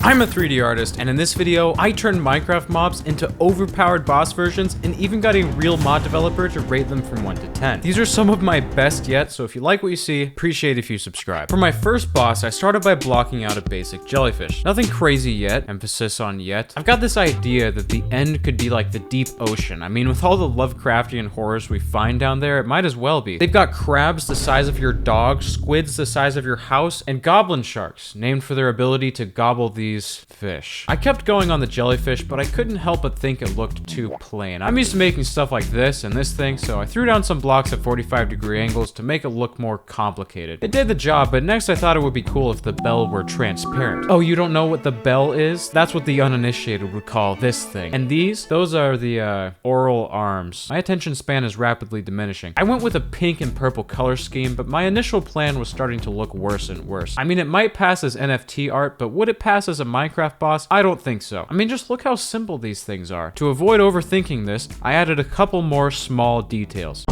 I'm a 3D artist, and in this video, I turned Minecraft mobs into overpowered boss versions and even got a real mod developer to rate them from 1 to 10. These are some of my best yet, so if you like what you see, appreciate if you subscribe. For my first boss, I started by blocking out a basic jellyfish. Nothing crazy yet, emphasis on yet. I've got this idea that the end could be like the deep ocean. I mean, with all the Lovecraftian horrors we find down there, it might as well be. They've got crabs the size of your dog, squids the size of your house, and goblin sharks, named for their ability to gobble these fish. I kept going on the jellyfish, but I couldn't help but think it looked too plain. I'm used to making stuff like this and this thing, so I threw down some blocks at 45-degree angles to make it look more complicated. It did the job, but next I thought it would be cool if the bell were transparent. Oh, you don't know what the bell is? That's what the uninitiated would call this thing. And those are the oral arms. My attention span is rapidly diminishing. I went with a pink and purple color scheme, but my initial plan was starting to look worse and worse. I mean, it might pass as NFT art, but would it pass as a Minecraft boss? I don't think so. I mean, just look how simple these things are. To avoid overthinking this, I added a couple more small details.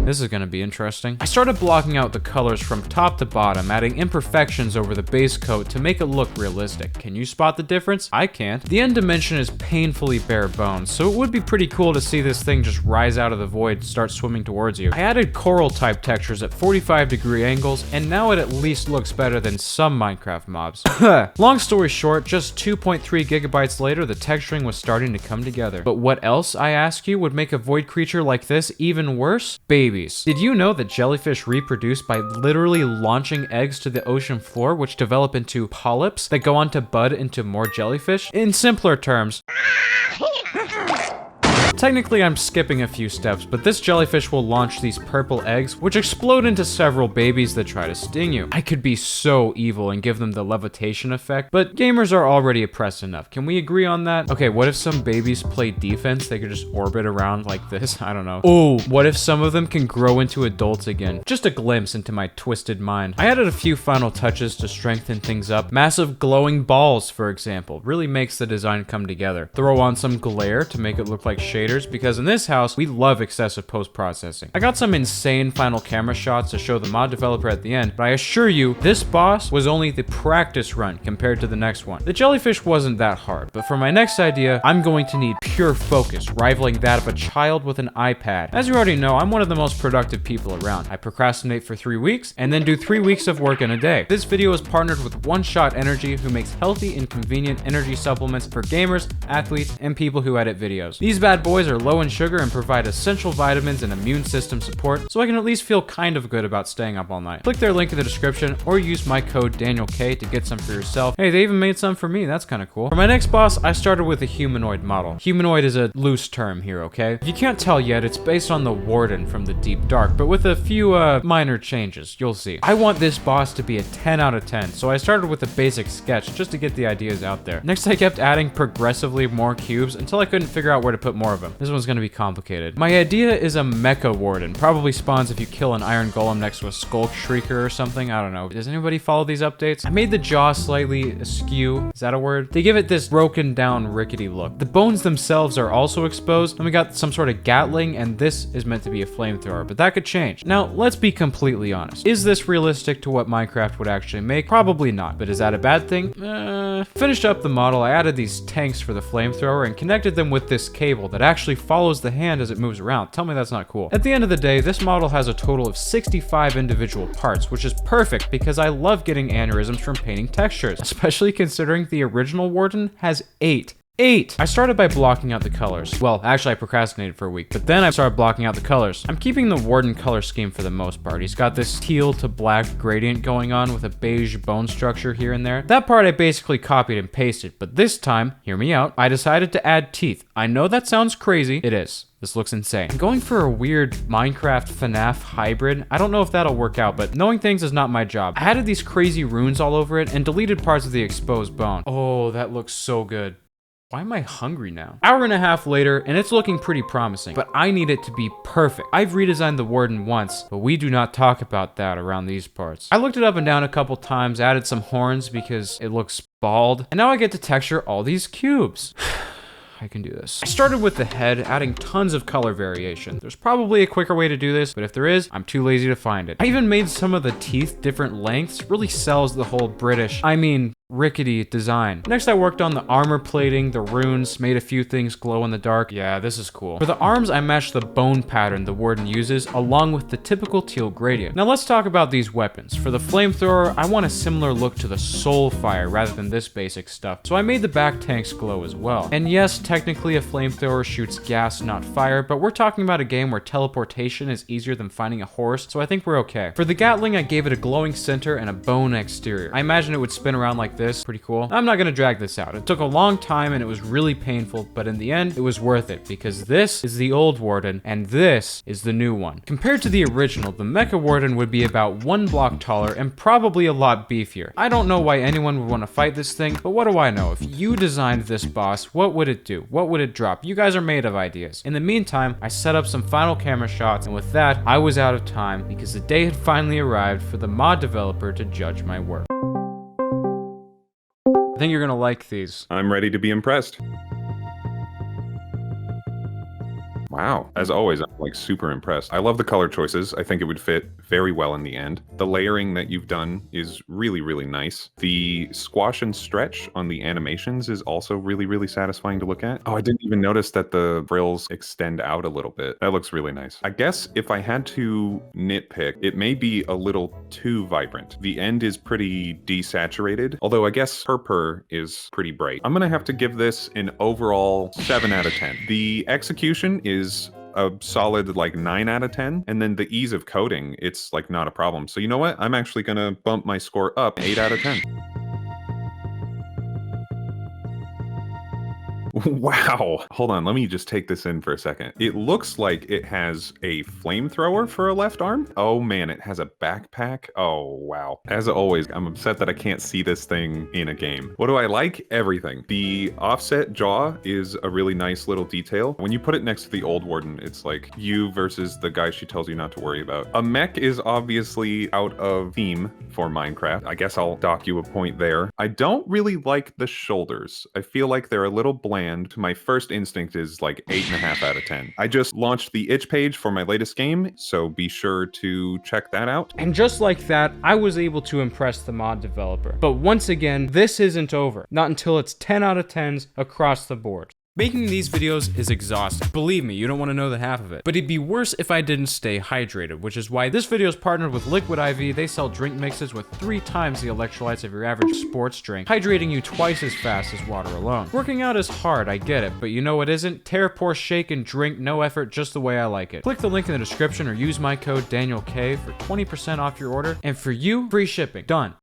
This is gonna be interesting. I started blocking out the colors from top to bottom, adding imperfections over the base coat to make it look realistic. Can you spot the difference? I can't. The end dimension is painfully bare bones, so it would be pretty cool to see this thing just rise out of the void and start swimming towards you. I added coral type textures at 45-degree angles, and now it at least looks better than some Minecraft mobs. Long story short, just 2.3 gigabytes later, the texturing was starting to come together. But what else, I ask you, would make a void creature like this even worse? Babies. Did you know that jellyfish reproduce by literally launching eggs to the ocean floor, which develop into polyps that go on to bud into more jellyfish? In simpler terms, technically, I'm skipping a few steps, but this jellyfish will launch these purple eggs, which explode into several babies that try to sting you. I could be so evil and give them the levitation effect, but gamers are already oppressed enough. Can we agree on that? Okay, what if some babies play defense? They could just orbit around like this. I don't know. Oh, what if some of them can grow into adults again? Just a glimpse into my twisted mind. I added a few final touches to strengthen things up. Massive glowing balls, for example, really makes the design come together. Throw on some glare to make it look like shaders, because in this house, we love excessive post-processing. I got some insane final camera shots to show the mod developer at the end, but I assure you, this boss was only the practice run compared to the next one. The jellyfish wasn't that hard, but for my next idea, I'm going to need pure focus, rivaling that of a child with an iPad. As you already know, I'm one of the most productive people around. I procrastinate for 3 weeks, and then do 3 weeks of work in a day. This video is partnered with One Shot Energy, who makes healthy and convenient energy supplements for gamers, athletes, and people who edit videos. These bad boys are low in sugar and provide essential vitamins and immune system support, so I can at least feel kind of good about staying up all night. Click their link in the description or use my code DanielK to get some for yourself. Hey, they even made some for me. That's kind of cool. For my next boss, I started with a humanoid model. Humanoid is a loose term here, okay? If you can't tell yet, it's based on the Warden from the Deep Dark, but with a few minor changes. You'll see. I want this boss to be a 10 out of 10, so I started with a basic sketch just to get the ideas out there. Next, I kept adding progressively more cubes until I couldn't figure out where to put more of them. This one's gonna be complicated. My idea is a mecha warden. Probably spawns if you kill an iron golem next to a skulk shrieker or something. I don't know. Does anybody follow these updates? I made the jaw slightly askew. Is that a word? They give it this broken down, rickety look. The bones themselves are also exposed. Then we got some sort of gatling, and this is meant to be a flamethrower, but that could change. Now, let's be completely honest. Is this realistic to what Minecraft would actually make? Probably not, but is that a bad thing? Finished up the model, I added these tanks for the flamethrower and connected them with this cable that actually follows the hand as it moves around. Tell me that's not cool. At the end of the day, this model has a total of 65 individual parts, which is perfect because I love getting aneurysms from painting textures, especially considering the original Warden has 8. I started by blocking out the colors. Well, actually I procrastinated for a week, but then I started blocking out the colors. I'm keeping the Warden color scheme for the most part. He's got this teal to black gradient going on with a beige bone structure here and there. That part I basically copied and pasted, but this time, hear me out, I decided to add teeth. I know that sounds crazy. It is. This looks insane. I'm going for a weird Minecraft FNAF hybrid. I don't know if that'll work out, but knowing things is not my job. I added these crazy runes all over it and deleted parts of the exposed bone. Oh, that looks so good. Why am I hungry now? Hour and a half later, and it's looking pretty promising, but I need it to be perfect. I've redesigned the Warden once, but we do not talk about that around these parts. I looked it up and down a couple times, added some horns because it looks bald, and now I get to texture all these cubes. I can do this. I started with the head, adding tons of color variation. There's probably a quicker way to do this, but if there is, I'm too lazy to find it. I even made some of the teeth different lengths. Really sells the whole British, I mean, rickety design. Next, I worked on the armor plating, the runes, made a few things glow in the dark. Yeah, this is cool. For the arms, I matched the bone pattern the warden uses, along with the typical teal gradient. Now let's talk about these weapons. For the flamethrower, I want a similar look to the soul fire rather than this basic stuff, so I made the back tanks glow as well. And yes, technically a flamethrower shoots gas, not fire, but we're talking about a game where teleportation is easier than finding a horse, so I think we're okay. For the Gatling, I gave it a glowing center and a bone exterior. I imagine it would spin around like this. Pretty cool. I'm not gonna drag this out. It took a long time and it was really painful, but in the end, it was worth it because this is the old warden and this is the new one. Compared to the original, the mecha warden would be about 1 block taller and probably a lot beefier. I don't know why anyone would want to fight this thing, but what do I know? If you designed this boss, what would it do? What would it drop? You guys are made of ideas. In the meantime, I set up some final camera shots, and with that, I was out of time because the day had finally arrived for the mod developer to judge my work. I think you're gonna like these. I'm ready to be impressed. Wow. As always, I'm like super impressed. I love the color choices. I think it would fit very well in the end. The layering that you've done is really, really nice. The squash and stretch on the animations is also really, really satisfying to look at. Oh, I didn't even notice that the frills extend out a little bit. That looks really nice. I guess if I had to nitpick, it may be a little too vibrant. The end is pretty desaturated, although I guess purple is pretty bright. I'm gonna have to give this an overall 7 out of 10. The execution is a solid like 9 out of 10, and then the ease of coding, it's like not a problem. So you know what? I'm actually gonna bump my score up 8 out of 10. Wow. Hold on, let me just take this in for a second. It looks like it has a flamethrower for a left arm. Oh man, it has a backpack. Oh wow. As always, I'm upset that I can't see this thing in a game. What do I like? Everything. The offset jaw is a really nice little detail. When you put it next to the old warden, it's like you versus the guy she tells you not to worry about. A mech is obviously out of theme for Minecraft. I guess I'll dock you a point there. I don't really like the shoulders. I feel like they're a little bland. My first instinct is like 8.5 out of 10. I just launched the itch page for my latest game, so be sure to check that out. And just like that, I was able to impress the mod developer. But once again, this isn't over. Not until it's 10 out of 10s across the board. Making these videos is exhausting. Believe me, you don't want to know the half of it. But it'd be worse if I didn't stay hydrated, which is why this video is partnered with Liquid IV. They sell drink mixes with 3 times the electrolytes of your average sports drink, hydrating you twice as fast as water alone. Working out is hard, I get it, but you know what isn't? Tear, pour, shake, and drink, no effort, just the way I like it. Click the link in the description or use my code DanielK for 20% off your order, and for you, free shipping. Done.